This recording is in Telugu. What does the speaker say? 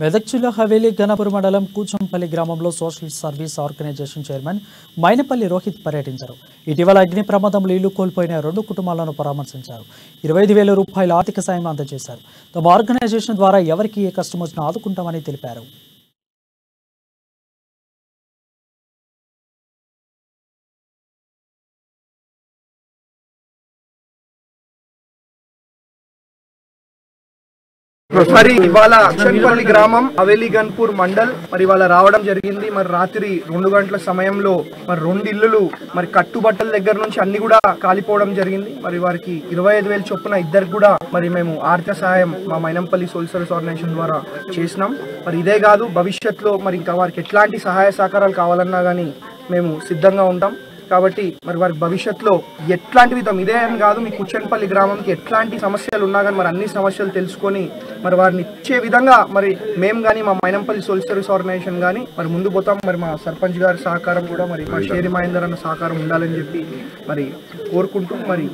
మెదక్ జిల్లా హవేలీ గణపూర్ మండలం కూచంపల్లి గ్రామంలో social service organisation chairman Mainapalli Rohit పర్యటించారు. ఇటీవల అగ్ని ప్రమాదంలో ఇల్లు కోల్పోయిన 2 కుటుంబాలను పరామర్శించారు. 25,000 రూపాయల ఆర్థిక సాయం అందజేశారు. తమ ఆర్గనైజేషన్ ద్వారా ఎవరికి ఏ కష్టం వచ్చినా ఆదుకుంటామని తెలిపారు. మరి ఇవాళ కూచంపల్లి గ్రామం హవేలీ గన్పూర్ మండల్ మరి ఇవాళ రావడం జరిగింది. మరి రాత్రి 2 గంటల సమయంలో మరి 2 ఇల్లులు మరి కట్టుబట్టల దగ్గర నుంచి అన్ని కూడా కాలిపోవడం జరిగింది. మరి వారికి 25,000 చొప్పున ఇద్దరికి కూడా మరి మేము ఆర్థిక సహాయం మా మైనంపల్లి సోషల్ సర్వీస్ ఆర్గనైజేషన్ ద్వారా చేసినాం. మరి ఇదే కాదు, భవిష్యత్తులో మరి ఇంకా వారికి ఎట్లాంటి సహాయ సహకారాలు కావాలన్నా కానీ మేము సిద్ధంగా ఉంటాం. కాబట్టి మరి వారి భవిష్యత్తులో ఎట్లాంటి విధం ఇదే అని కాదు, మీ కూచంపల్లి గ్రామంకి ఎట్లాంటి సమస్యలు ఉన్నా కానీ మరి అన్ని సమస్యలు తెలుసుకొని మరి వారిని ఇచ్చే విధంగా మరి మేము కానీ మా మైనంపల్లి సోషల్ సర్వీస్ ఆర్గనైజేషన్ కానీ మరి ముందు పోతాం. మరి మా సర్పంచ్ గారి సహకారం కూడా మరి మా షేరి మహేందర్ అన్న సహకారం ఉండాలని చెప్పి మరి కోరుకుంటూ మరి